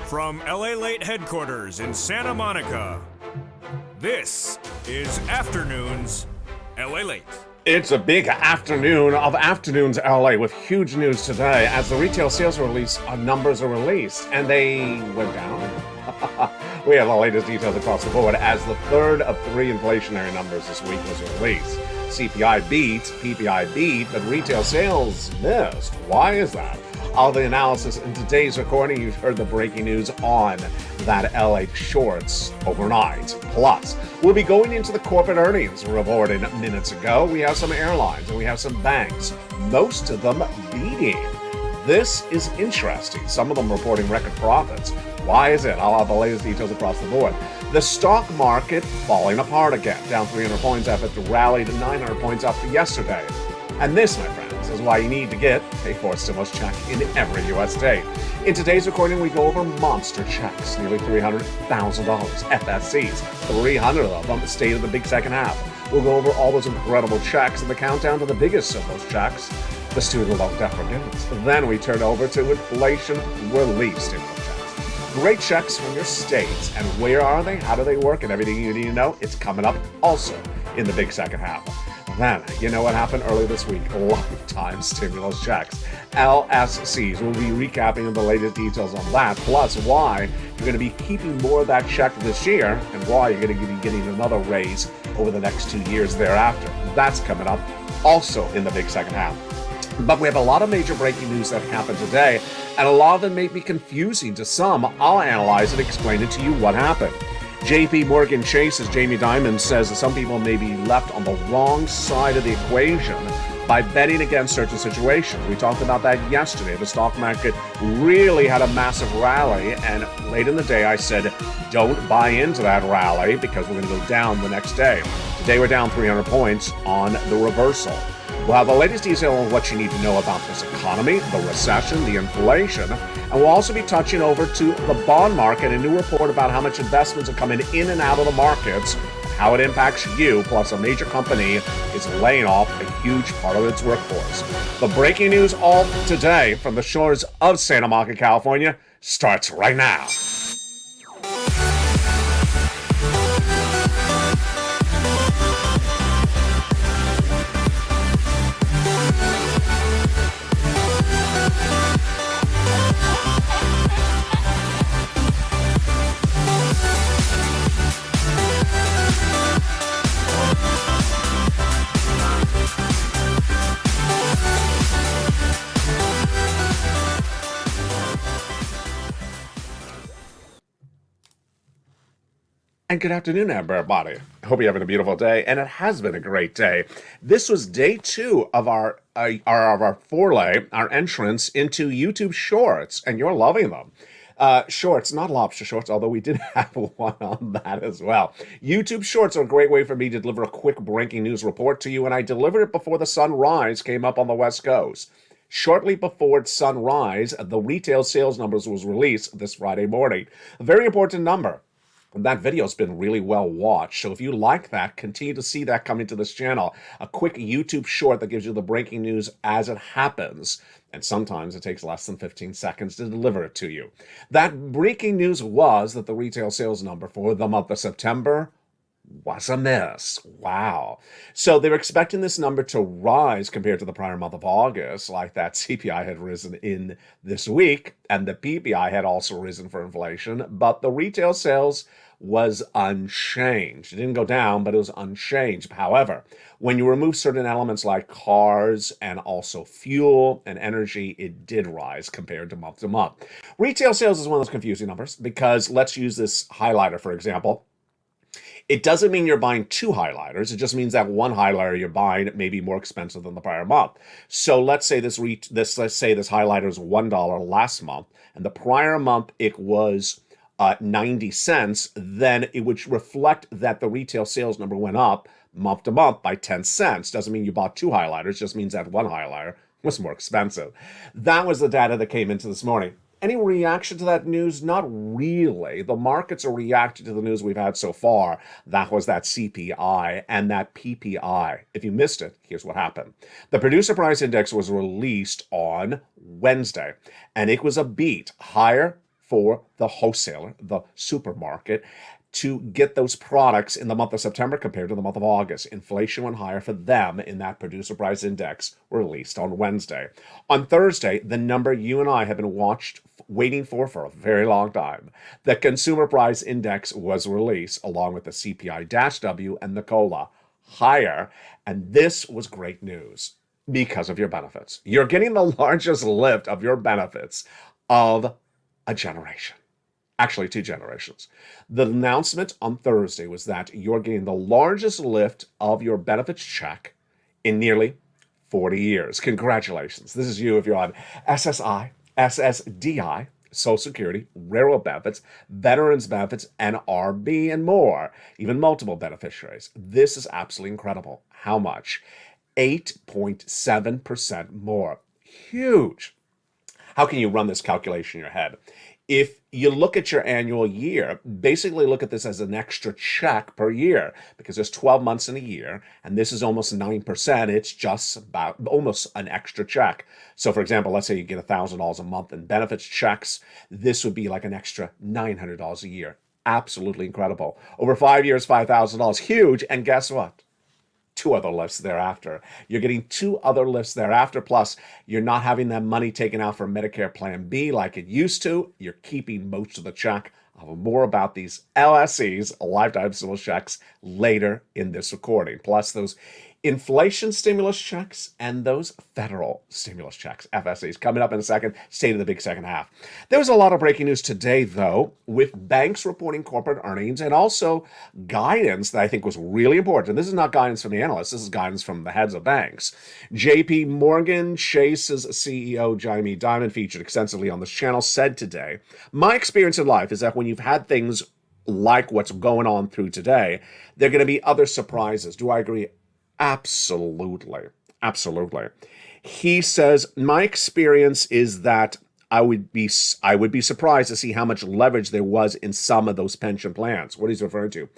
From LALATE headquarters in Santa Monica, this is Afternoons LALATE. It's a big afternoon of Afternoons LA with huge news today as the retail sales numbers are released, and they went down. We have the latest details across the board as the third of three inflationary numbers this week was released. CPI beat, PPI beat, but retail sales missed. Why is that? All the analysis in today's recording. You've heard the breaking news on that LA shorts overnight. Plus, we'll be going into the corporate earnings reported minutes ago. We have some airlines and we have some banks, most of them beating. This is interesting. Some of them reporting record profits. Why is it? I'll have the latest details across the board. The stock market falling apart again, down 300 points after it rallied 900 points after yesterday. And this, my friends, is why you need to get a fourth stimulus check in every U.S. state. In today's recording, we go over monster checks, nearly $300,000, FSCs, 300 of them, state of the big second half. We'll go over all those incredible checks and the countdown to the biggest of those checks, the student loan debt forgiveness. Then we turn over to inflation relief stimulus checks. Great checks from your states. And where are they? How do they work? And everything you need to know, it's coming up also in the big second half. Then, you know what happened earlier this week? Lifetime stimulus checks. LSCs. We'll be recapping the latest details on that, plus why you're going to be keeping more of that check this year and why you're going to be getting another raise over the next 2 years thereafter. That's coming up also in the big second half. But we have a lot of major breaking news that happened today, and a lot of them may be confusing to some. I'll analyze and explain it to you what happened. JP Morgan Chase's Jamie Dimon says that some people may be left on the wrong side of the equation by betting against certain situations. We talked about that yesterday. The stock market really had a massive rally, and late in the day I said, don't buy into that rally because we're going to go down the next day. Today we're down 300 points on the reversal. We'll have the latest detail on what you need to know about this economy, the recession, the inflation, and we'll also be touching over to the bond market, a new report about how much investments are coming in and out of the markets, how it impacts you, plus a major company is laying off a huge part of its workforce. The breaking news all today from the shores of Santa Monica, California, starts right now. And good afternoon, everybody. I hope you're having a beautiful day, and it has been a great day. This was day 2 of our foray, our entrance into YouTube Shorts, and you're loving them. Shorts, not lobster shorts, although we did have one on that as well. YouTube Shorts are a great way for me to deliver a quick breaking news report to you, and I delivered it before the sunrise came up on the West Coast. Shortly before sunrise, the retail sales numbers was released this Friday morning. A very important number. That video's been really well watched, so if you like that, continue to see that coming to this channel. A quick YouTube short that gives you the breaking news as it happens, and sometimes it takes less than 15 seconds to deliver it to you. That breaking news was that the retail sales number for the month of September was a miss. Wow. So they're expecting this number to rise compared to the prior month of August, like that CPI had risen in this week, and the PPI had also risen for inflation, but the retail sales was unchanged. It didn't go down, but it was unchanged. However, when you remove certain elements like cars and also fuel and energy, it did rise compared to month. Retail sales is one of those confusing numbers because let's use this highlighter, for example. It doesn't mean you're buying 2 highlighters. It just means that one highlighter you're buying may be more expensive than the prior month. So let's say this highlighter is $1 last month, and the prior month it was 90 cents. Then it would reflect that the retail sales number went up month to month by 10 cents. Doesn't mean you bought 2 highlighters. Just means that one highlighter was more expensive. That was the data that came into this morning. Any reaction to that news? Not really. The markets are reacting to the news we've had so far. That was that CPI and that PPI. If you missed it, here's what happened. The Producer Price Index was released on Wednesday, and it was a beat higher for the wholesaler, the supermarket, to get those products in the month of September compared to the month of August. Inflation went higher for them in that producer price index released on Wednesday. On Thursday, the number you and I have been waiting for a very long time. The consumer price index was released along with the CPI-W and the COLA higher, and this was great news because of your benefits. You're getting the largest lift of your benefits of a generation. Actually, 2 generations. The announcement on Thursday was that you're getting the largest lift of your benefits check in nearly 40 years. Congratulations. This is you if you're on SSI, SSDI, Social Security, railroad benefits, veterans benefits, NRB, and more, even multiple beneficiaries. This is absolutely incredible. How much? 8.7% more. Huge. How can you run this calculation in your head? If you look at your annual year, basically look at this as an extra check per year because there's 12 months in a year, and this is almost 9%. It's just about almost an extra check. So, for example, let's say you get $1,000 a month in benefits checks. This would be like an extra $900 a year. Absolutely incredible. Over 5 years, $5,000. Huge. And guess what? 2 other lifts thereafter. You're getting 2 other lifts thereafter, plus you're not having that money taken out for Medicare Plan B like it used to. You're keeping most of the check. I'll have more about these LSCs, lifetime stimulus checks, later in this recording. Plus those inflation stimulus checks and those federal stimulus checks, FSCs, coming up in a second. Stay to the big second half. There was a lot of breaking news today, though, with banks reporting corporate earnings and also guidance that I think was really important. This is not guidance from the analysts. This is guidance from the heads of banks. JP Morgan Chase's CEO, Jamie Dimon, featured extensively on this channel, said today, "My experience in life is that when you've had things like what's going on through today, there are going to be other surprises." Do I agree? Absolutely. Absolutely. He says, "My experience is that I would be surprised to see how much leverage there was in some of those pension plans." What he's referring to.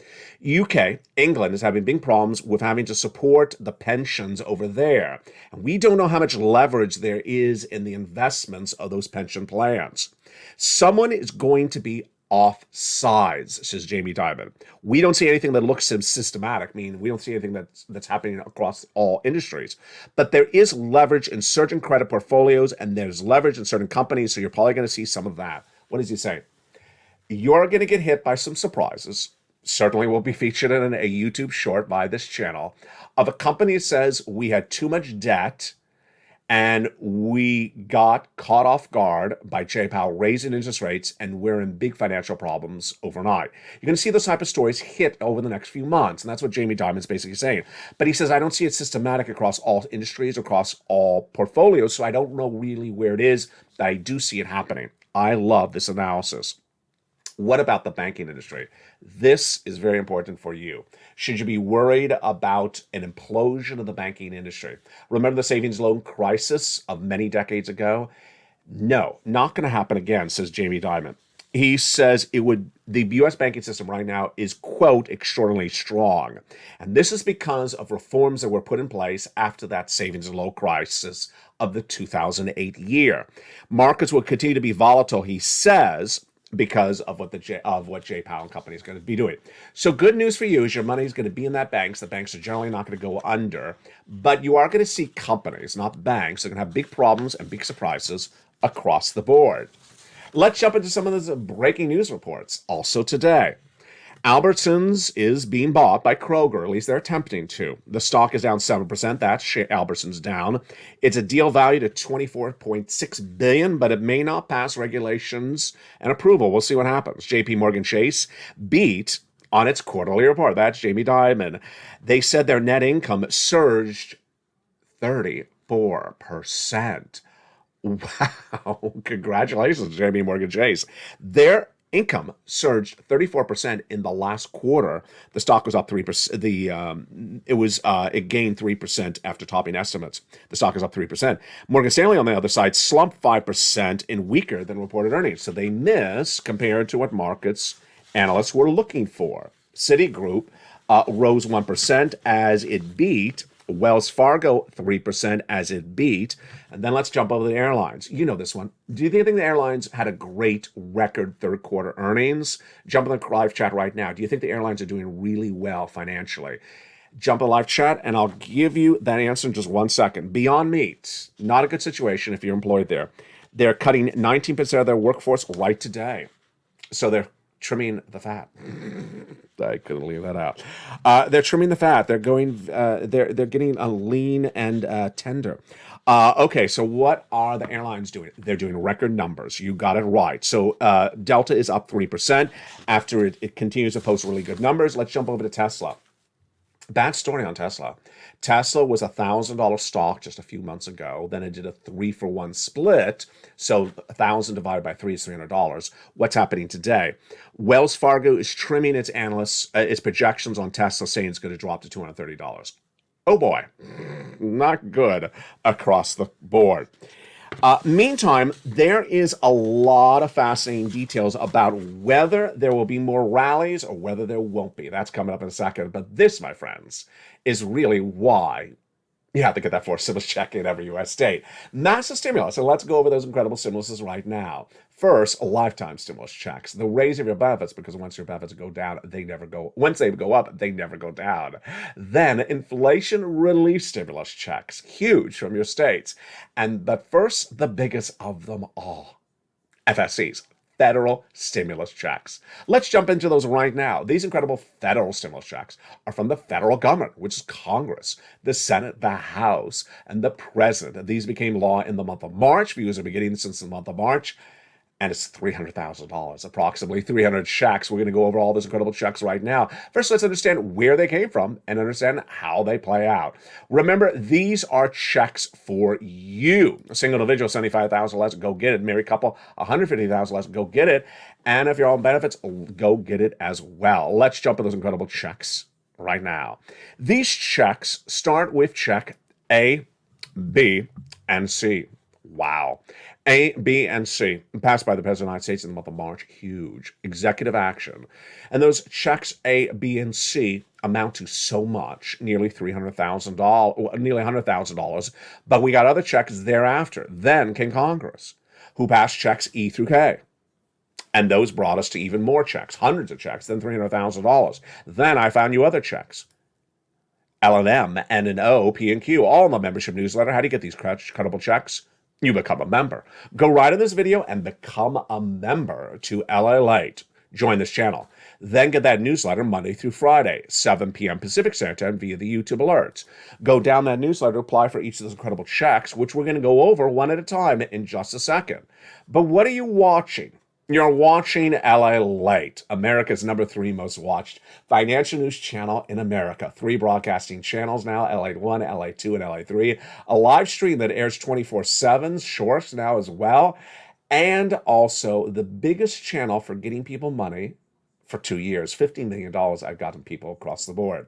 UK, England, is having big problems with having to support the pensions over there. And we don't know how much leverage there is in the investments of those pension plans. Someone is going to be off sides, says Jamie Dimon. We don't see anything that looks systematic, meaning we don't see anything that's happening across all industries. But there is leverage in certain credit portfolios, and there's leverage in certain companies, so you're probably going to see some of that. What does he say? You're going to get hit by some surprises. Certainly will be featured in a YouTube short by this channel of a company that says we had too much debt and we got caught off guard by Jay Powell raising interest rates, and we're in big financial problems overnight. You're going to see those type of stories hit over the next few months, and that's what Jamie Dimon's basically saying. But he says, I don't see it systematic across all industries, across all portfolios, so I don't know really where it is, but I do see it happening. I love this analysis. What about the banking industry? This is very important for you. Should you be worried about an implosion of the banking industry? Remember the savings loan crisis of many decades ago? No, not going to happen again, says Jamie Dimon. He says the U.S. banking system right now is, quote, extraordinarily strong. And this is because of reforms that were put in place after that savings loan crisis of the 2008 year. Markets will continue to be volatile, he says, because of what Jay Powell and company is going to be doing. So good news for you is your money is going to be in that banks. The banks are generally not going to go under, but you are going to see companies, not banks, that are going to have big problems and big surprises across the board. Let's jump into some of those breaking news reports. Also today, Albertsons is being bought by Kroger, at least they're attempting to. The stock is down 7%. That's Albertsons down. It's a deal valued at $24.6 billion, but it may not pass regulations and approval. We'll see what happens. JP Morgan Chase beat on its quarterly report. That's Jamie Dimon. They said their net income surged 34%. Wow. Congratulations, JP Morgan Chase. Their income surged 34% in the last quarter. The stock was up 3%. It gained 3% after topping estimates. The stock is up 3%. Morgan Stanley, on the other side, slumped 5% in weaker than reported earnings. So they miss compared to what markets analysts were looking for. Citigroup rose 1% as it beat Wells Fargo, 3% as it beat. And then let's jump over to the airlines. You know this one. Do you think the airlines had a great record third quarter earnings? Jump in the live chat right now. Do you think the airlines are doing really well financially? Jump in the live chat and I'll give you that answer in just 1 second. Beyond Meat, not a good situation if you're employed there. They're cutting 19% of their workforce right today. So they're trimming the fat. I couldn't leave that out. They're trimming the fat. They're going. They're getting a lean and tender. Okay, so what are the airlines doing? They're doing record numbers. You got it right. So Delta is up 3% after it continues to post really good numbers. Let's jump over to Tesla. Bad story on Tesla. Tesla was a $1,000 stock just a few months ago. Then it did a 3-for-1 split. So 1,000 divided by 3 is $300. What's happening today? Wells Fargo is trimming its its projections on Tesla, saying it's going to drop to $230. Oh boy, not good across the board. Meantime, there is a lot of fascinating details about whether there will be more rallies or whether there won't be. That's coming up in a second. But this, my friends, is really why you have to get that fourth stimulus check in every U.S. state. Massive stimulus. And let's go over those incredible stimuluses right now. First, lifetime stimulus checks. The raise of your benefits, because once your benefits go down, they never go. Once they go up, they never go down. Then inflation relief stimulus checks. Huge from your states. But first, the biggest of them all. FSCs. Federal stimulus checks. Let's jump into those right now. These incredible federal stimulus checks are from the federal government, which is Congress, the Senate, the House, and the President. These became law in the month of March. Views are beginning since the month of March. And it's $300,000, approximately 300 checks. We're going to go over all those incredible checks right now. First, let's understand where they came from and understand how they play out. Remember, these are checks for you. A single individual, $75,000 less, go get it. Married couple, $150,000 less, go get it. And if you're on benefits, go get it as well. Let's jump into those incredible checks right now. These checks start with check A, B, and C. Wow. A, B, and C, passed by the President of the United States in the month of March. Huge executive action. And those checks A, B, and C amount to so much, nearly $300,000, nearly $100,000. But we got other checks thereafter. Then came Congress, who passed checks E through K. And those brought us to even more checks, hundreds of checks, then $300,000. Then I found you other checks. L and M, N and O, P and Q, all in the membership newsletter. How do you get these credible checks? You become a member. Go right in this video and become a member to LALATE. Join this channel. Then get that newsletter Monday through Friday, 7 p.m. Pacific Standard Time via the YouTube alerts. Go down that newsletter, apply for each of those incredible checks, which we're going to go over one at a time in just a second. But what are you watching? You're watching LALATE, America's #3 most watched financial news channel in America. 3 broadcasting channels now, LA1, LA2, and LA3. A live stream that airs 24/7, shorts now as well. And also the biggest channel for getting people money for 2 years. $15 million I've gotten people across the board.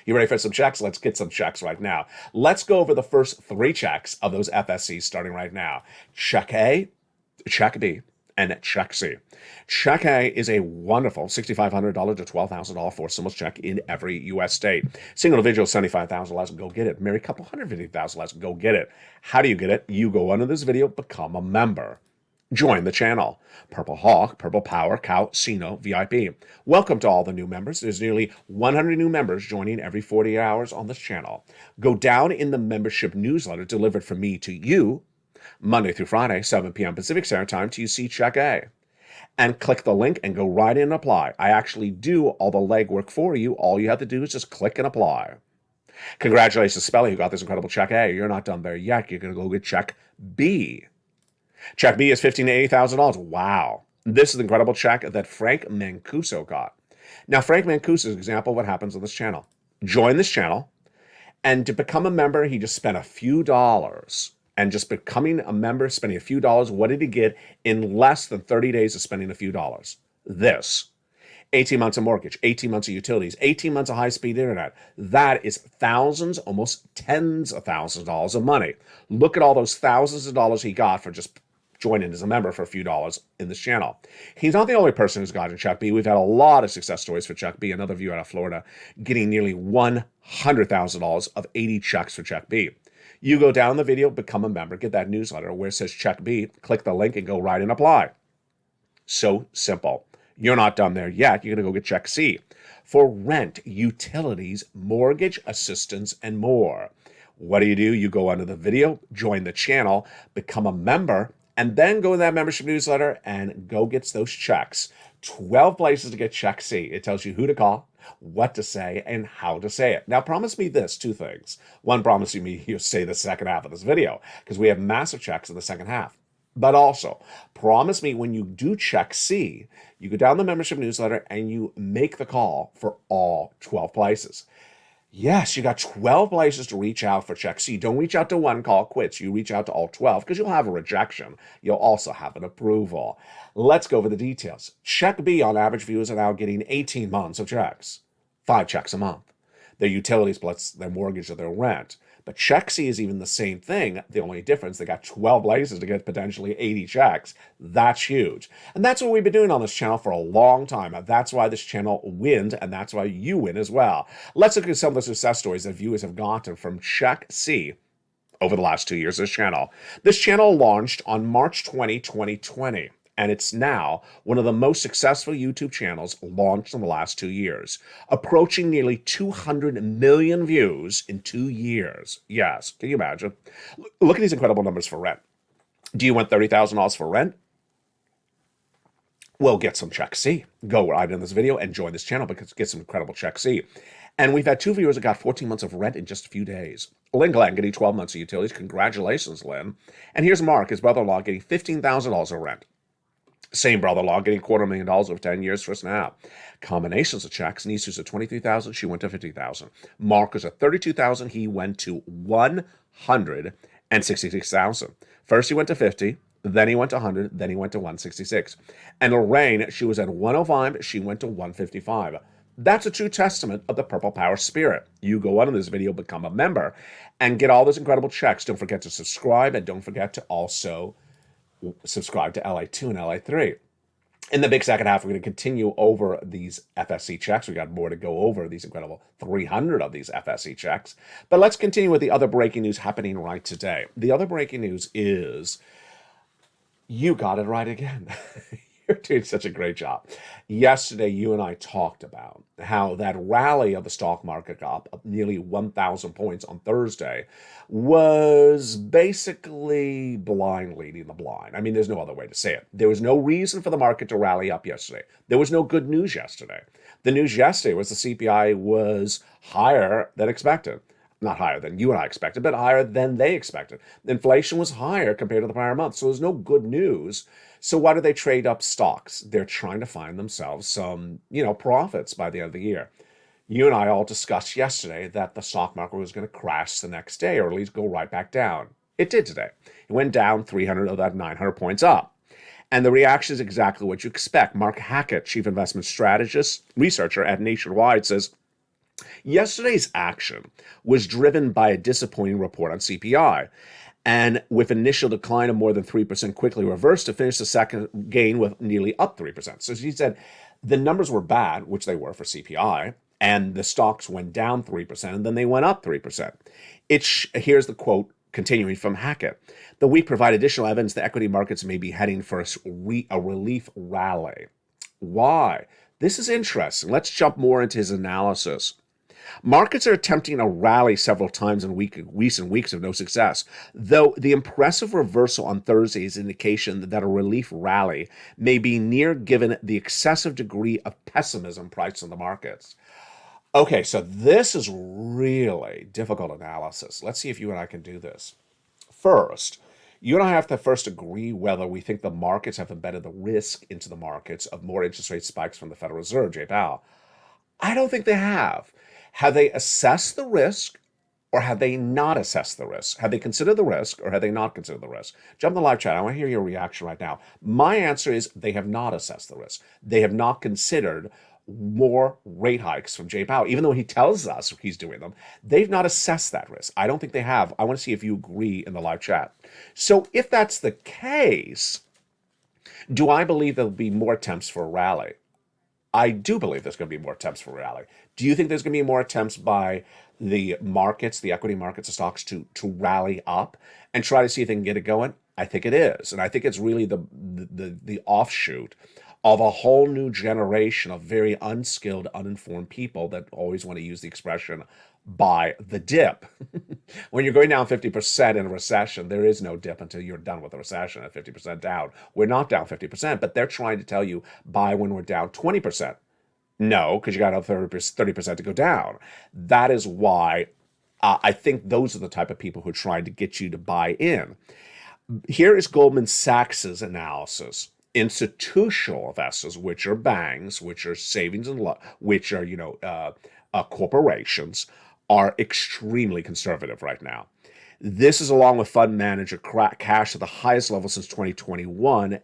You ready for some checks? Let's get some checks right now. Let's go over the first 3 checks of those FSCs starting right now. Check A, check B, and check C. Check A is a wonderful $6,500 to $12,000 fourth stimulus check in every U.S. state. Single individual, $75,000 less, go get it. Married couple, $150,000 less, go get it. How do you get it? You go under this video, become a member. Join the channel. Purple Hawk, Purple Power, Casino, VIP. Welcome to all the new members. There's nearly 100 new members joining every 40 hours on this channel. Go down in the membership newsletter delivered from me to you Monday through Friday, 7 p.m. Pacific Standard Time till you see check A. And click the link and go right in and apply. I actually do all the legwork for you. All you have to do is just click and apply. Congratulations, Spelly, who got this incredible check A. You're not done there yet. You're going to go get check B. Check B is $15,000 to $80,000. Wow. This is an incredible check that Frank Mancuso got. Now, Frank Mancuso is an example of what happens on this channel. Join this channel, and to become a member, he just spent a few dollars. And just becoming a member, spending a few dollars, what did he get in less than 30 days of spending a few dollars? This. 18 months of mortgage, 18 months of utilities, 18 months of high-speed internet. That is thousands, almost tens of thousands of dollars of money. Look at all those thousands of dollars he got for just join in as a member for a few dollars in this channel. He's not the only person who's gotten Chuck B. We've had a lot of success stories for Chuck B. Another viewer out of Florida getting nearly $100,000 of 80 checks for Chuck B. You go down the video, become a member, get that newsletter where it says Chuck B, click the link and go right and apply. So simple. You're not done there yet. You're going to go get Check C for rent, utilities, mortgage assistance, and more. What do? You go under the video, join the channel, become a member, and then go to that membership newsletter and go get those checks. 12 places to get Check C. It tells you who to call, what to say, and how to say it. Now, promise me this, two things. One, promise me you'll say the second half of this video, because we have massive checks in the second half. But also, promise me when you do Check C, you go down the membership newsletter and you make the call for all 12 places. Yes, you got 12 places to reach out for Check C. Don't reach out to one, call quits. You reach out to all 12 because you'll have a rejection. You'll also have an approval. Let's go over the details. Check B on average viewers are now getting 18 months of checks, 5 checks a month. Their utilities plus their mortgage or their rent. But Check C is even the same thing. The only difference, they got 12 places to get potentially 80 checks. That's huge. And that's what we've been doing on this channel for a long time. And that's why this channel wins, and that's why you win as well. Let's look at some of the success stories that viewers have gotten from Check C over the last 2 years of this channel. This channel launched on March 20, 2020. And it's now one of the most successful YouTube channels launched in the last 2 years, approaching nearly 200 million views in 2 years. Yes, can you imagine? Look at these incredible numbers for rent. Do you want $30,000 for rent? Well, get some Check C. Go right in this video and join this channel because get some incredible Check C. And we've had 2 viewers that got 14 months of rent in just a few days. Lynn Glenn getting 12 months of utilities. Congratulations, Lynn. And here's Mark, his brother-in-law, getting $15,000 of rent. Same brother-in-law getting $250,000 over 10 years for SNAP. Combinations of checks. Niece who's at $23,000, she went to $50,000. Mark was at $32,000, he went to $166,000. First he went to $50,000, then he went to $100,000, then he went to $166,000. And Lorraine, she was at $105,000, she went to $155,000. That's a true testament of the Purple Power spirit. You go on in this video, become a member, and get all those incredible checks. Don't forget to subscribe, and don't forget to also subscribe to LA2 and LA3. In the big second half, we're going to continue over these FSC checks. We got more to go over, these incredible 300 of these FSC checks. But let's continue with the other breaking news happening right today. The other breaking news is you got it right again. You're doing such a great job. Yesterday, you and I talked about how that rally of the stock market up nearly 1,000 points on Thursday was basically blind leading the blind. I mean, there's no other way to say it. There was no reason for the market to rally up yesterday. There was no good news yesterday. The news yesterday was the CPI was higher than expected. Not higher than you and I expected, but higher than they expected. Inflation was higher compared to the prior month, so there's no good news. So why do they trade up stocks? They're trying to find themselves some, profits by the end of the year. You and I all discussed yesterday that the stock market was going to crash the next day, or at least go right back down. It did today. It went down 300 of that 900 points up. And the reaction is exactly what you expect. Mark Hackett, chief investment strategist, researcher at Nationwide, says, yesterday's action was driven by a disappointing report on CPI, and with initial decline of more than 3% quickly reversed to finish the second gain with nearly up 3%. So she said the numbers were bad, which they were for CPI, and the stocks went down 3%, and then they went up 3%. Here's the quote continuing from Hackett. The week provided additional evidence that equity markets may be heading for a relief rally. Why? This is interesting. Let's jump more into his analysis. Markets are attempting a rally several times in recent weeks of no success, though the impressive reversal on Thursday is an indication that a relief rally may be near given the excessive degree of pessimism priced in the markets. Okay, so this is really difficult analysis. Let's see if you and I can do this. First, you and I have to first agree whether we think the markets have embedded the risk into the markets of more interest rate spikes from the Federal Reserve, Jay Powell. I don't think they have. Have they assessed the risk, or have they not assessed the risk? Have they considered the risk, or have they not considered the risk? Jump in the live chat. I want to hear your reaction right now. My answer is they have not assessed the risk. They have not considered more rate hikes from Jay Powell, even though he tells us he's doing them. They've not assessed that risk. I don't think they have. I want to see if you agree in the live chat. So if that's the case, do I believe there'll be more attempts for a rally? I do believe there's going to be more attempts for a rally. Do you think there's going to be more attempts by the markets, the equity markets, the stocks to rally up and try to see if they can get it going? I think it is, and I think it's really the offshoot of a whole new generation of very unskilled, uninformed people that always want to use the expression buy the dip. When you're going down 50% in a recession, there is no dip until you're done with the recession at 50% down. We're not down 50%, but they're trying to tell you buy when we're down 20%. No, because you got another 30% to go down. That is why I think those are the type of people who are trying to get you to buy in. Here is Goldman Sachs's analysis. Institutional investors, which are banks, which are savings and which are corporations, are extremely conservative right now. This is along with fund manager cash at the highest level since 2021,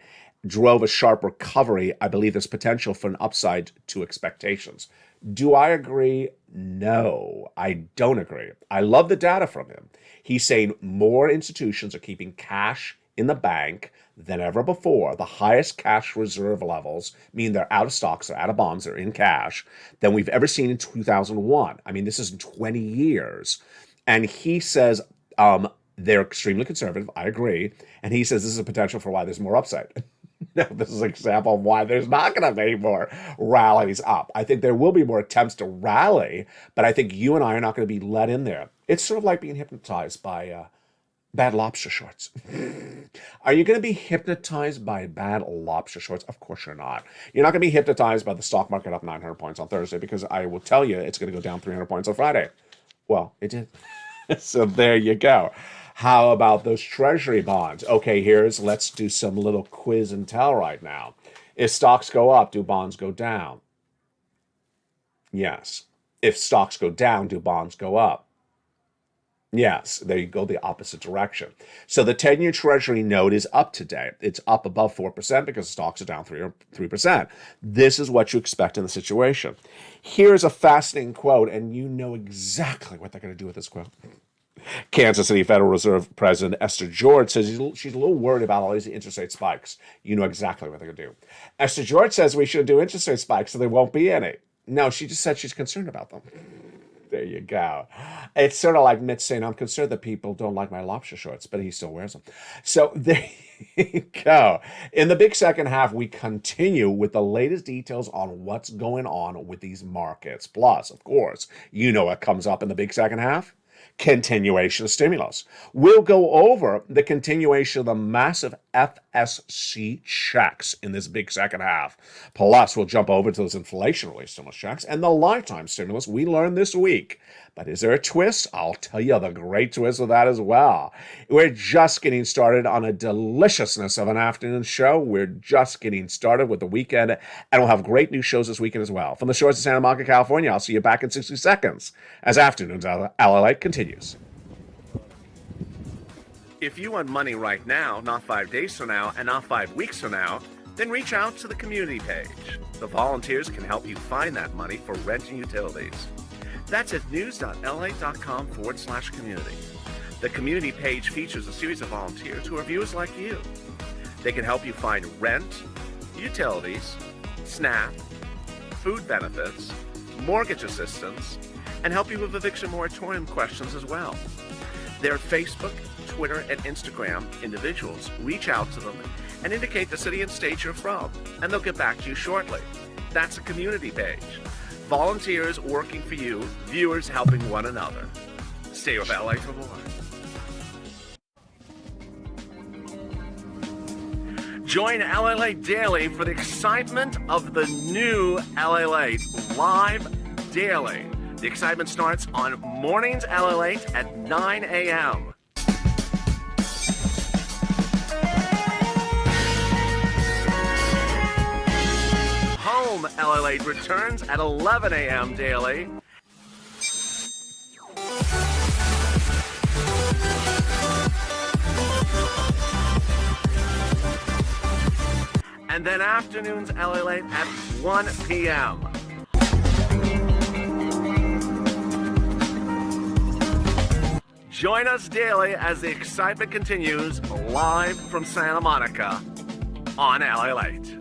drove a sharp recovery. I believe there's potential for an upside to expectations. Do I agree? No, I don't agree. I love the data from him. He's saying more institutions are keeping cash in the bank than ever before. The highest cash reserve levels mean they're out of stocks, they're out of bonds, they're in cash than we've ever seen in 2001. I mean, this is in 20 years. And he says they're extremely conservative. I agree. And he says this is a potential for why there's more upside. No, this is an example of why there's not going to be more rallies up. I think there will be more attempts to rally, but I think you and I are not going to be let in there. It's sort of like being hypnotized by bad lobster shorts. Are you going to be hypnotized by bad lobster shorts? Of course you're not. You're not going to be hypnotized by the stock market up 900 points on Thursday, because I will tell you it's going to go down 300 points on Friday. Well, it did. So there you go. How about those treasury bonds? Okay, let's do some little quiz and tell right now. If stocks go up, do bonds go down? Yes. If stocks go down, do bonds go up? Yes, there you go, the opposite direction. So the 10-year Treasury note is up today. It's up above 4% because stocks are down 3%. This is what you expect in the situation. Here's a fascinating quote, and you know exactly what they're going to do with this quote. Kansas City Federal Reserve President Esther George says she's a little worried about all these interest rate spikes. You know exactly what they're going to do. Esther George says we should do interest rate spikes so there won't be any. No, she just said she's concerned about them. There you go. It's sort of like Mitch saying, I'm concerned that people don't like my lobster shorts, but he still wears them. So there you go. In the big second half, we continue with the latest details on what's going on with these markets. Plus, of course, you know what comes up in the big second half? Continuation of stimulus. We'll go over the continuation of the massive FSC checks in this big second half. Plus, we'll jump over to those inflation-related stimulus checks and the lifetime stimulus we learned this week. But is there a twist? I'll tell you the great twist of that as well. We're just getting started on a deliciousness of an afternoon show. We're just getting started with the weekend, and we'll have great new shows this weekend as well. From the shores of Santa Monica, California, I'll see you back in 60 seconds as Afternoons LALATE continues. If you want money right now, not 5 days from now, and not 5 weeks from now, then reach out to the community page. The volunteers can help you find that money for rent and utilities. That's at news.lalate.com/community. The community page features a series of volunteers who are viewers like you. They can help you find rent, utilities, SNAP, food benefits, mortgage assistance, and help you with eviction moratorium questions as well. Their Facebook, Twitter, and Instagram individuals reach out to them and indicate the city and state you're from, and they'll get back to you shortly. That's a community page. Volunteers working for you, viewers helping one another. Stay with LA for more. Join LALATE Daily for the excitement of the new LALATE live daily. The excitement starts on Mornings LALATE at 9 a.m. Home LALATE returns at 11 a.m. daily. And then Afternoons LALATE at 1 p.m. Join us daily as the excitement continues live from Santa Monica on LALATE.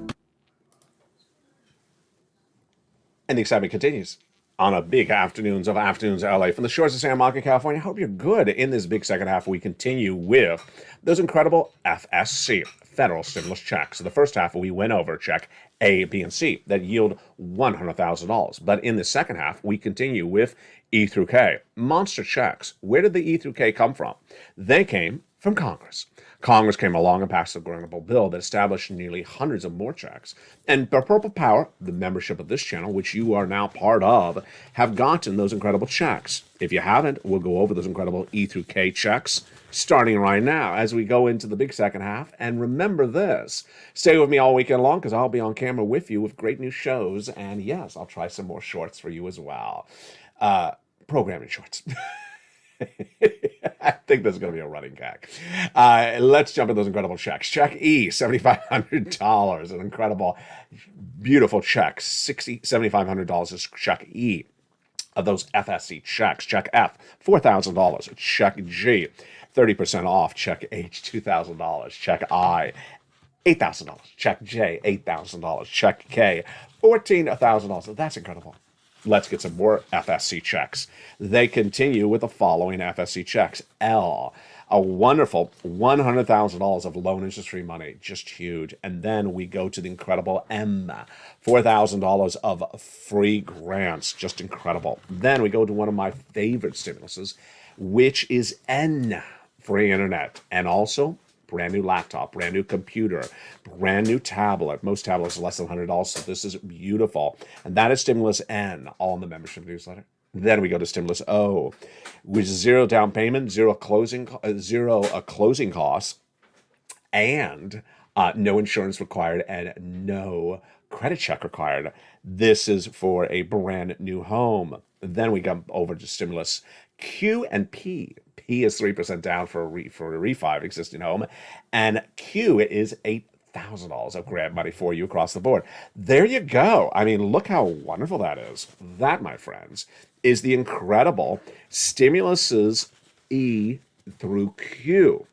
And the excitement continues on a big Afternoons LA from the shores of Santa Monica, California. I hope you're good. In this big second half, we continue with those incredible FSC, federal stimulus checks. So the first half, we went over check A, B, and C that yield $100,000. But in the second half, we continue with E through K. Monster checks. Where did the E through K come from? They came from Congress. Congress came along and passed a incredible bill that established nearly hundreds of more checks. And the Purple Power, the membership of this channel, which you are now part of, have gotten those incredible checks. If you haven't, we'll go over those incredible E through K checks starting right now as we go into the big second half. And remember this, stay with me all weekend long because I'll be on camera with you with great new shows. And yes, I'll try some more shorts for you as well. Programming shorts. I think there's going to be a running gag. Let's jump into those incredible checks. Check E, $7,500. An incredible, beautiful check. $7,500 is check E of those FSC checks. Check F, $4,000. Check G, 30% off. Check H, $2,000. Check I, $8,000. Check J, $8,000. Check K, $14,000. That's incredible. Let's get some more FSC checks. They continue with the following FSC checks. L, a wonderful $100,000 of loan interest-free money, just huge. And then we go to the incredible M, $4,000 of free grants, just incredible. Then we go to one of my favorite stimuluses, which is N, free internet, and also brand new laptop, brand new computer, brand new tablet. Most tablets are less than $100, so this is beautiful. And that is Stimulus N, all in the membership newsletter. Then we go to Stimulus O, which is zero down payment, zero closing costs, and no insurance required and no credit check required. This is for a brand new home. Then we come over to Stimulus Q and P. P is 3% down for a refi of existing home, and Q is $8,000 of grant money for you across the board. There you go. I mean, look how wonderful that is. That, my friends, is the incredible stimuluses E through Q.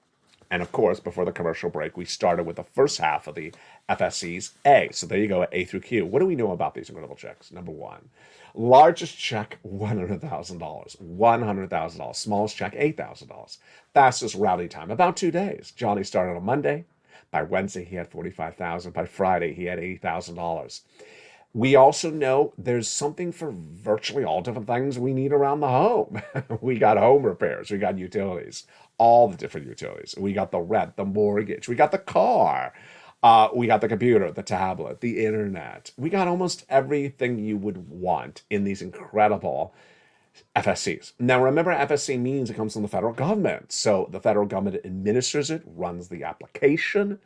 And of course, before the commercial break, we started with the first half of the FSC's A. So there you go, A through Q. What do we know about these incredible checks? Number one, largest check, $100,000. $100,000. Smallest check, $8,000. Fastest routing time, about 2 days. Johnny started on Monday. By Wednesday, he had $45,000. By Friday, he had $80,000. We also know there's something for virtually all different things we need around the home. We got home repairs. We got utilities. All the different utilities. We got the rent, the mortgage. We got the car. We got the computer, the tablet, the internet. We got almost everything you would want in these incredible FSCs. Now, remember, FSC means it comes from the federal government. So the federal government administers it, runs the application.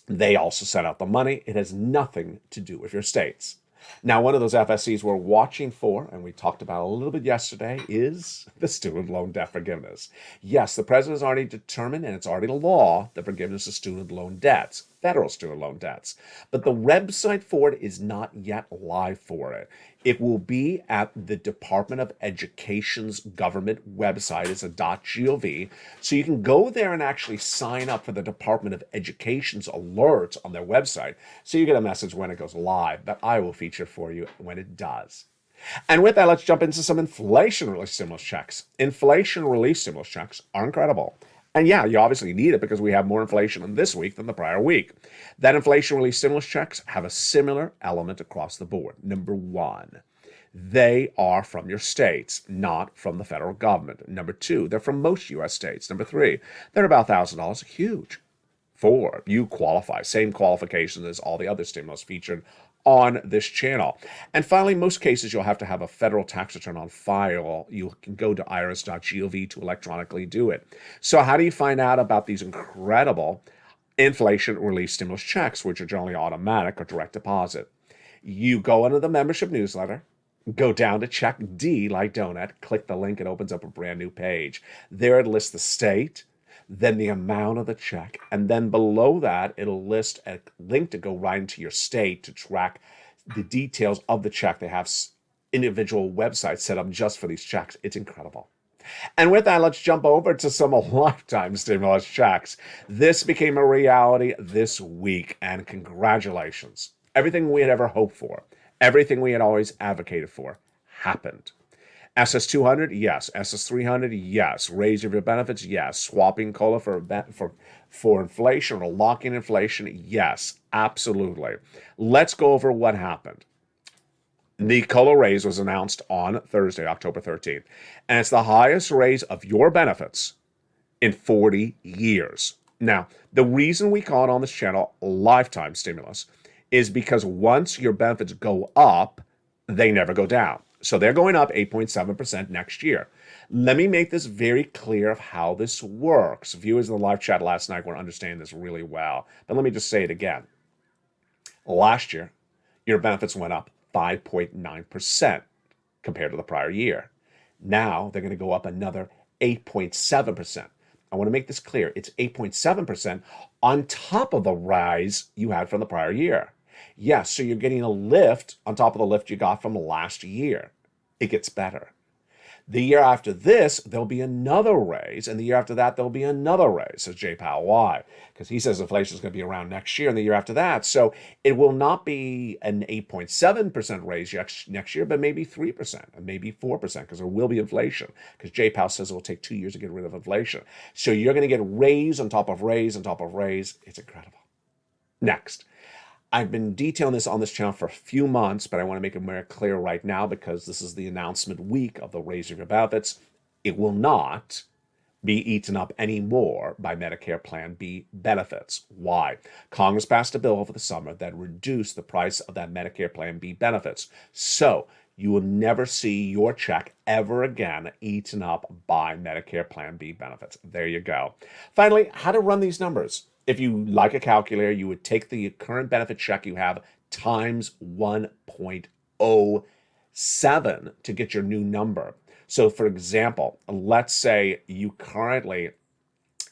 They also send out the money. It has nothing to do with your states. Now, one of those FSCs we're watching for, and we talked about a little bit yesterday, is the student loan debt forgiveness. Yes, the president has already determined, and it's already law, the forgiveness of student loan debts, federal student loan debts. But the website for it is not yet live for it. It will be at the Department of Education's government website. It's a .gov. So you can go there and actually sign up for the Department of Education's alerts on their website. So you get a message when it goes live that I will feature for you when it does. And with that, let's jump into some inflation relief stimulus checks. Inflation relief stimulus checks are incredible. And yeah, you obviously need it because we have more inflation in this week than the prior week. That inflation relief stimulus checks have a similar element across the board. Number one, they are from your states, not from the federal government. Number two, they're from most U.S. states. Number three, they're about $1,000. Huge. Four, you qualify. Same qualifications as all the other stimulus featured on this channel. And finally, in most cases, you'll have to have a federal tax return on file. You can go to irs.gov to electronically do it. So how do you find out about these incredible inflation relief stimulus checks, which are generally automatic or direct deposit? You go into the membership newsletter, go down to check D like donut, click the link, it opens up a brand new page. There it lists the state, then the amount of the check, and then below that, it'll list a link to go right into your state to track the details of the check. They have individual websites set up just for these checks. It's incredible. And with that, let's jump over to some lifetime stimulus checks. This became a reality this week, and congratulations. Everything we had ever hoped for, everything we had always advocated for, happened. SS200, yes. SS300, yes. Raise of your benefits, yes. Swapping COLA for inflation or locking inflation, yes. Absolutely. Let's go over what happened. The COLA raise was announced on Thursday, October 13th, and it's the highest raise of your benefits in 40 years. Now, the reason we call it on this channel lifetime stimulus is because once your benefits go up, they never go down. So they're going up 8.7% next year. Let me make this very clear of how this works. Viewers in the live chat last night were understanding this really well, but let me just say it again. Last year, your benefits went up 5.9% compared to the prior year. Now they're going to go up another 8.7%. I want to make this clear. It's 8.7% on top of the rise you had from the prior year. Yes, so you're getting a lift on top of the lift you got from last year. It gets better. The year after this, there'll be another raise, and the year after that, there'll be another raise, says Jay Powell. Why? Because he says inflation is going to be around next year and the year after that. So it will not be an 8.7% raise next year, but maybe 3% and maybe 4% because there will be inflation. Because Jay Powell says it will take 2 years to get rid of inflation. So you're going to get raise on top of raise on top of raise. It's incredible. Next. I've been detailing this on this channel for a few months, but I want to make it more clear right now because this is the announcement week of the raise of your benefits. It will not be eaten up anymore by Medicare Plan B benefits. Why? Congress passed a bill over the summer that reduced the price of that Medicare Plan B benefits. So you will never see your check ever again eaten up by Medicare Plan B benefits. There you go. Finally, how to run these numbers. If you like a calculator, you would take the current benefit check you have times 1.07 to get your new number. So for example, let's say you currently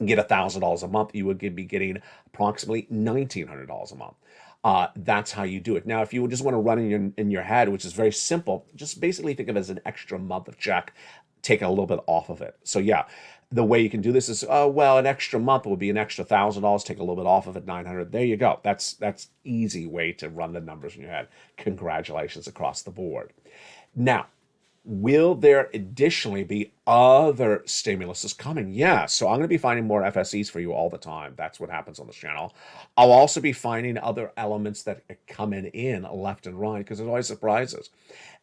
get $1,000 a month, you would be getting approximately $1,900 a month. That's how you do it. Now, if you just want to run in your head, which is very simple, just basically think of it as an extra month of check, take a little bit off of it. So yeah, the way you can do this is, an extra month will be an extra $1,000, take a little bit off of it, 900. There you go. That's easy way to run the numbers in your head. Congratulations across the board. Now, will there additionally be other stimuluses coming? Yes. So I'm going to be finding more FSEs for you all the time. That's what happens on this channel. I'll also be finding other elements that are coming in left and right because there's always surprises.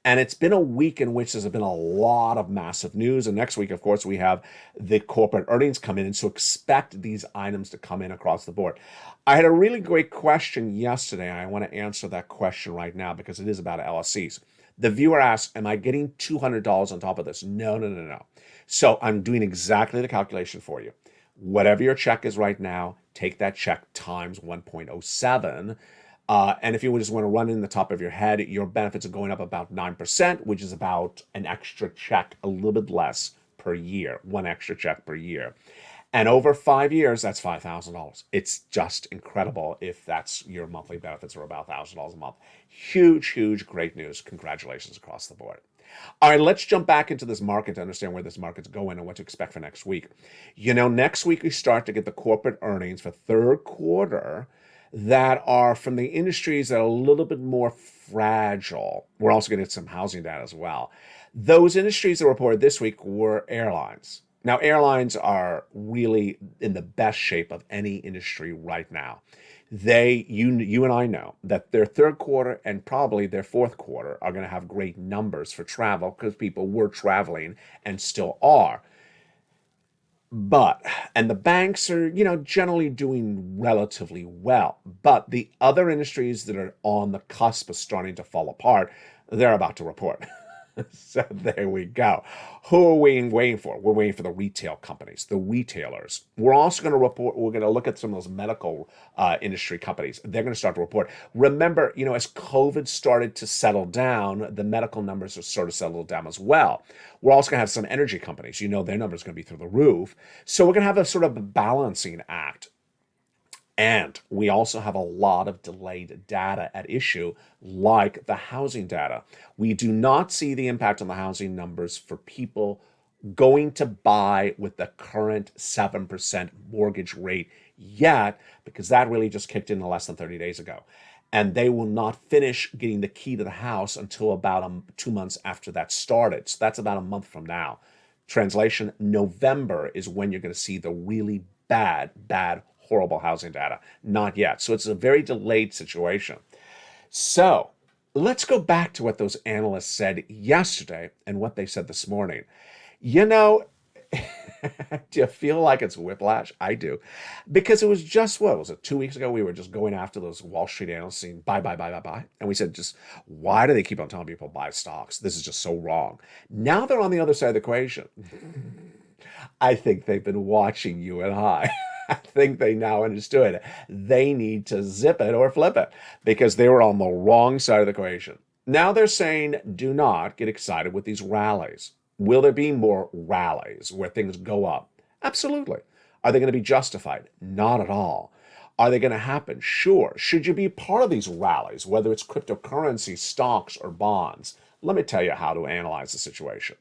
And it's been a week in which there's been a lot of massive news. And next week, of course, we have the corporate earnings come in. And so expect these items to come in across the board. I had a really great question yesterday. And I want to answer that question right now because it is about LSCs. The viewer asked, am I getting $200 on top of this? No. So I'm doing exactly the calculation for you. Whatever your check is right now, take that check times 1.07. And if you just want to run in the top of your head, your benefits are going up about 9%, which is about an extra check, a little bit less per year, one extra check per year. And over 5 years, that's $5,000. It's just incredible if that's your monthly benefits are about $1,000 a month. Huge, great news. Congratulations across the board. All right, let's jump back into this market to understand where this market's going and what to expect for next week. Next week we start to get the corporate earnings for third quarter that are from the industries that are a little bit more fragile. We're also going to get some housing data as well. Those industries that reported this week were airlines. Now, airlines are really in the best shape of any industry right now. You and I know that their third quarter and probably their fourth quarter are going to have great numbers for travel because people were traveling and still are. And the banks are, generally doing relatively well. But the other industries that are on the cusp of starting to fall apart, they're about to report. So there we go. Who are we waiting for? We're waiting for the retail companies, the retailers. We're also going to report, we're going to look at some of those medical industry companies. They're going to start to report. Remember, as COVID started to settle down, the medical numbers are sort of settled down as well. We're also going to have some energy companies. Their numbers are going to be through the roof. So we're going to have a sort of balancing act. And we also have a lot of delayed data at issue, like the housing data. We do not see the impact on the housing numbers for people going to buy with the current 7% mortgage rate yet, because that really just kicked in less than 30 days ago. And they will not finish getting the key to the house until about 2 months after that started. So that's about a month from now. Translation, November is when you're going to see the really bad, horrible housing data. Not yet. So it's a very delayed situation. So let's go back to what those analysts said yesterday and what they said this morning. You know, do you feel like it's whiplash? I do. Because it was just, what was it, 2 weeks ago? We were just going after those Wall Street analysts saying buy. And we said, just why do they keep on telling people buy stocks? This is just so wrong. Now they're on the other side of the equation. I think they've been watching you and I. I think they now understood they need to zip it or flip it because they were on the wrong side of the equation. Now they're saying do not get excited with these rallies. Will there be more rallies where things go up? Absolutely. Are they going to be justified? Not at all. Are they going to happen? Sure. Should you be part of these rallies, whether it's cryptocurrency, stocks, or bonds? Let me tell you how to analyze the situation.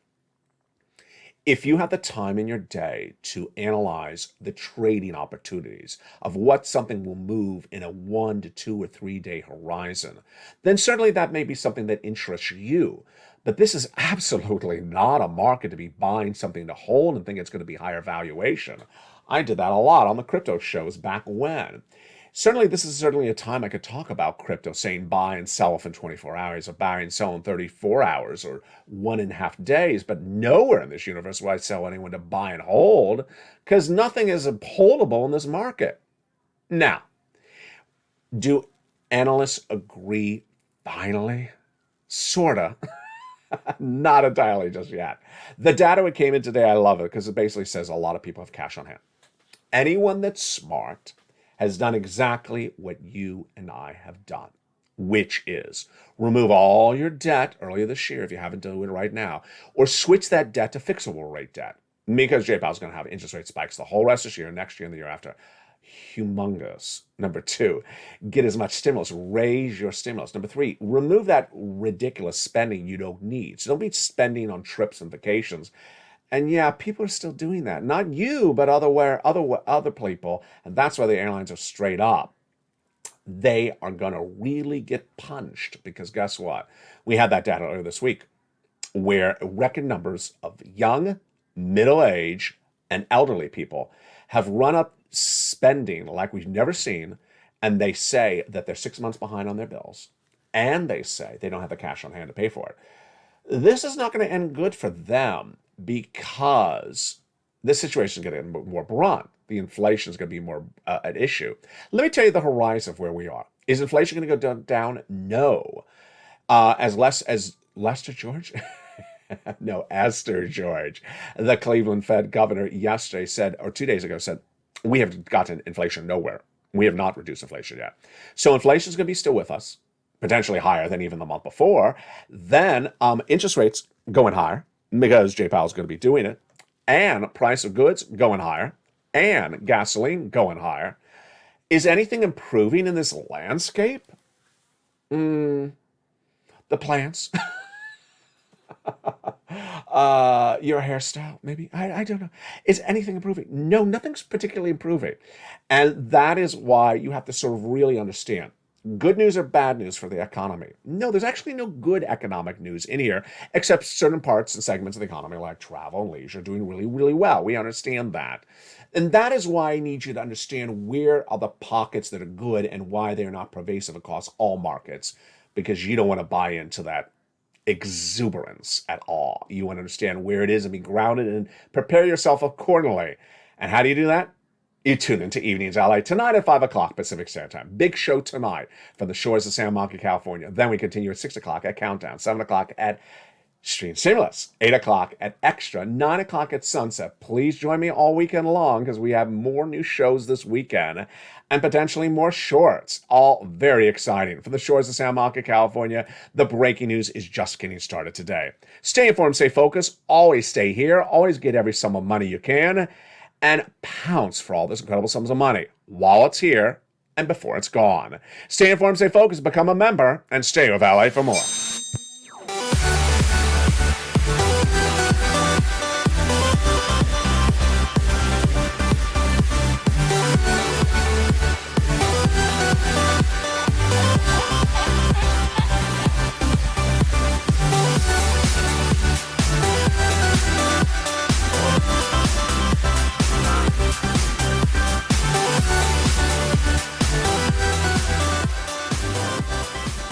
If you have the time in your day to analyze the trading opportunities of what something will move in a 1 to 2 or 3 day horizon, then certainly that may be something that interests you. But this is absolutely not a market to be buying something to hold and think it's going to be higher valuation. I did that a lot on the crypto shows back when. Certainly, this is certainly a time I could talk about crypto, saying buy and sell within 24 hours, or buy and sell in 34 hours, or 1.5 days. But nowhere in this universe will I tell anyone to buy and hold, because nothing is holdable in this market. Now, do analysts agree finally? Sorta. Not entirely just yet. The data that came in today, I love it, because it basically says a lot of people have cash on hand. Anyone that's smart has done exactly what you and I have done, which is remove all your debt earlier this year if you haven't done it right now, or switch that debt to fixable rate debt, because J Powell's going to have interest rate spikes the whole rest of this year, next year, and the year after. Humongous. Number 2, get as much stimulus, raise your stimulus. Number 3, remove that ridiculous spending you don't need. So don't be spending on trips and vacations. And yeah, people are still doing that. Not you, but other people. And that's why the airlines are straight up. They are going to really get punched because guess what? We had that data earlier this week where record numbers of young, middle-aged, and elderly people have run up spending like we've never seen. And they say that they're 6 months behind on their bills. And they say they don't have the cash on hand to pay for it. This is not going to end good for them, because this situation is going to get more brunt. The inflation is going to be more an issue. Let me tell you the horizon of where we are. Is inflation going to go down? No. As Lester George? No, Esther George, the Cleveland Fed governor yesterday said, or 2 days ago said, we have gotten inflation nowhere. We have not reduced inflation yet. So inflation is going to be still with us, potentially higher than even the month before. Then interest rates going higher, because J Powell's going to be doing it, and price of goods going higher, and gasoline going higher. Is anything improving in this landscape? The plants. Your hairstyle, maybe. I don't know. Is anything improving? No, nothing's particularly improving. And that is why you have to sort of really understand. Good news or bad news for the economy? No, there's actually no good economic news in here, except certain parts and segments of the economy like travel and leisure doing really, really well. We understand that. And that is why I need you to understand where are the pockets that are good and why they're not pervasive across all markets, because you don't want to buy into that exuberance at all. You want to understand where it is and be grounded and prepare yourself accordingly. And how do you do that? You tune into Evenings LA tonight at 5 o'clock Pacific Standard Time. Big show tonight from the shores of Santa Monica, California. Then we continue at 6 o'clock at Countdown, 7 o'clock at Stream Stimulus, 8 o'clock at Extra, 9 o'clock at Sunset. Please join me all weekend long because we have more new shows this weekend and potentially more shorts. All very exciting. From the shores of Santa Monica, California, the breaking news is just getting started today. Stay informed, stay focused, always stay here, always get every sum of money you can, and pounce for all this incredible sums of money while it's here and before it's gone. Stay informed, stay focused, become a member, and stay with LA for more.